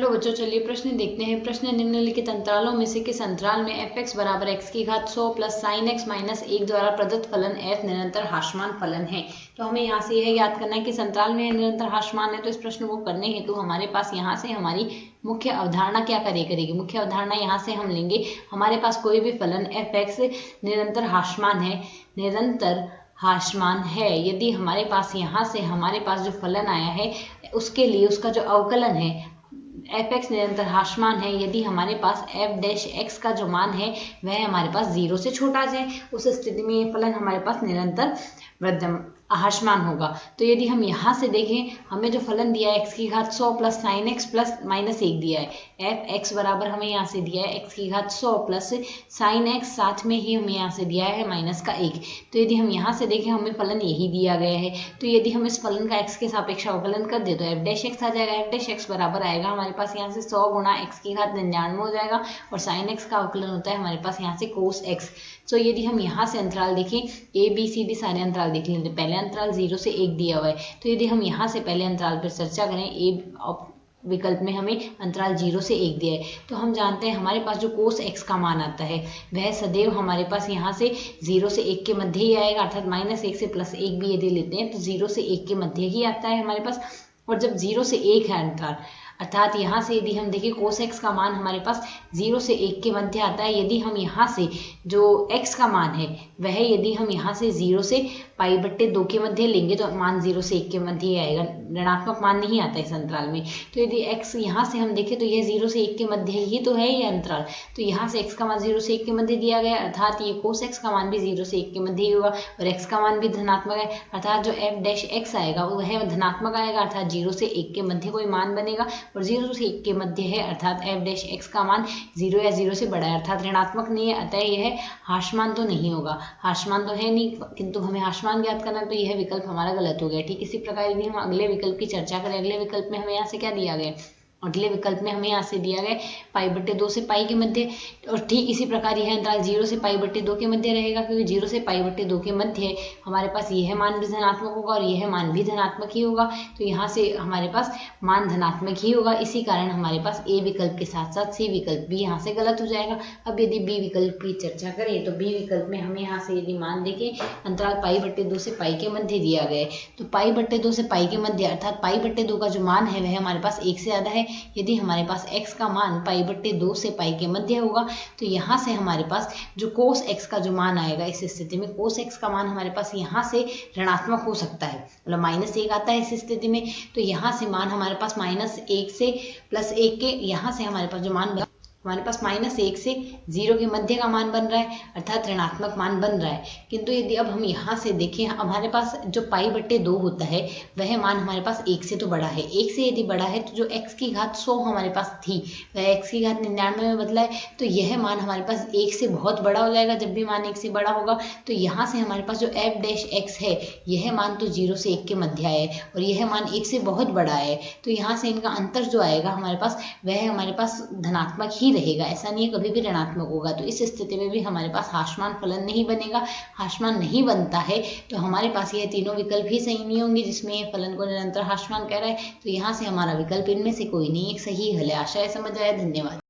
Hello बच्चों, चलिए प्रश्न देखते हैं। प्रश्न निम्नलिखित अंतरालों में से किस अंतराल में f(x) बराबर x की घात 100 प्लस साइन x माइनस 1 द्वारा प्रदत्त फलन f निरंतर हास्यमान फलन है। तो हमें यहाँ से यह याद करना है कि किस अंतराल में निरंतर हास्यमान है। तो इस प्रश्न को करने हेतु हमारे पास यहाँ से हमारी मुख्य अवधारणा क्या करेगी। मुख्य अवधारणा यहाँ से हम लेंगे, हमारे पास कोई भी फलन f(x) निरंतर हास्यमान है, निरंतर हास्यमान है यदि हमारे पास यहाँ से हमारे पास जो फलन आया है उसके लिए उसका जो अवकलन है f(x) निरंतर हास्यमान है यदि हमारे पास f'(x) का जो मान है वह हमारे पास 0 से छोटा आ जाए, उस स्थिति में ये फलन हमारे पास निरंतर हास्यमान होगा। तो यदि हम यहाँ से देखें, हमें जो फलन दिया है x की घात 100 plus sign x plus minus 1 दिया है, f(x) बराबर हमें यहाँ से दिया है x की घात 100 प्लस साइन x, साथ में ही हमें यहाँ से दिया है माइनस का 1। तो यदि हम यहाँ से देखें, हमें फलन यही दिया गया है। तो यदि हम इस फलन का x के सापेक्ष अवकलन कर दे तो f'(x) आ जाएगा। f'(x) बराबर आएगा हमारे पास यहाँ से 100 गुणा x की घात 99 हो जाएगा, और साइन x का अवकलन होता है हमारे पास यहाँ से कोस x। तो यदि हम यहाँ से अंतराल देखें, a b c d सारे अंतराल देख लेते हैं। पहले अंतराल 0 से 1 दिया हुआ है, तो यदि हम यहाँ से पहले अंतराल पर चर्चा करें, a विकल्प में हमें अंतराल 0 से 1 दिया है, तो हम जानते हैं हमारे पास जो कोस x का मान आता है वह सदैव हमारे पास यहाँ से 0 से 1 के मध्य ही आएगा, अर्थात -1 से +1 भी यदि लेते हैं तो 0 से 1 के मध्य ही आता है हमारे पास। और जब 0 से 1 है अंतराल, अर्थात यहाँ से यदि हम देखें कोस x का मान हमारे पास 0 से 1 के मध्य आता है। यदि हम यहाँ से जो x का मान है वह यदि हम यहाँ से 0 से π/2 के मध्य लेंगे तो मान 0 से 1 के मध्य ही आएगा, ऋणात्मक मान नहीं आता इस अंतराल में। तो यदि x यहाँ से हम देखें तो यह 0 से 1 के मध्य ही तो है ये अंतराल, तो यहाँ से x का मान 0 से 1 के मध्य दिया गया, अर्थात ये कोस x का मान भी 0 से 1 के मध्य ही होगा, और x का मान भी धनात्मक है, अर्थात जो f'(x) आएगा वह धनात्मक आएगा, अर्थात 0 से 1 के मध्य कोई मान बनेगा, और 0 से 1 के मध्य है, अर्थात f'(x) का मान 0 या 0 से बड़ा है, अर्थात ऋणात्मक नहीं है, अतः यह हास्यमान तो नहीं होगा। हास्यमान तो है नहीं, किंतु हमें हास्यमान ज्ञात करना, तो यह विकल्प हमारा गलत हो गया। ठीक इसी प्रकार यदि हम अगले विकल्प की चर्चा करें, अगले विकल्प में हमें यहाँ से क्या दिया गया, अगले विकल्प में हमें यहाँ से दिया गया π/2 से π के मध्य, और ठीक इसी प्रकार यह अंतराल 0 से π/2 के मध्य रहेगा, क्योंकि 0 से π/2 के मध्य हमारे पास यह मान भी धनात्मक होगा और यह मान भी धनात्मक ही होगा, तो यहाँ से हमारे पास मान धनात्मक ही होगा। इसी कारण हमारे पास ए विकल्प के साथ साथ सी विकल्प भी यहाँ से गलत हो जाएगा। अब यदि बी विकल्प की चर्चा करें, तो बी विकल्प में हमें यहाँ से यदि मान देखें, अंतराल π/2 से π के मध्य दिया गया है, तो π/2 से π के मध्य अर्थात π/2 का जो मान है वह हमारे पास 1 से ज़्यादा है। यदि हमारे पास x का मान π/2 से π के मध्य होगा, तो यहाँ से हमारे पास जो कोस x का जो मान आएगा, इस स्थिति में कोस x का मान हमारे पास यहाँ से ऋणात्मक हो सकता है, मतलब -1 आता है इस स्थिति में, तो यहाँ से मान हमारे पास -1 से +1 के, यहाँ से हमारे पास जो मान हमारे पास -1 से 0 के मध्य का मान बन रहा है, अर्थात ऋणात्मक मान बन रहा है। किंतु यदि अब हम यहाँ से देखें, हमारे पास जो π/2 होता है वह मान हमारे पास 1 से तो बड़ा है, 1 से यदि बड़ा है तो जो x की घात 100 हमारे पास थी वह x की घात 99 में बदला है, तो यह मान हमारे पास 1 से बहुत बड़ा हो जाएगा। जब भी मान 1 से बड़ा होगा तो यहाँ से हमारे पास जो f'(x) है यह मान तो 0 से 1 के मध्य है और यह मान 1 से बहुत बड़ा है, तो यहाँ से इनका अंतर जो आएगा हमारे पास वह हमारे पास धनात्मक ही रहेगा, ऐसा नहीं है कभी भी ऋणात्मक होगा। तो इस स्थिति में भी हमारे पास हास्यमान फलन नहीं बनेगा। हास्यमान नहीं बनता है तो हमारे पास यह तीनों विकल्प ही सही नहीं होंगे, जिसमें ये फलन को निरंतर हास्यमान कह रहा है, तो यहाँ से हमारा विकल्प इनमें से कोई नहीं एक सही हल है। आशा है समझ आया। धन्यवाद।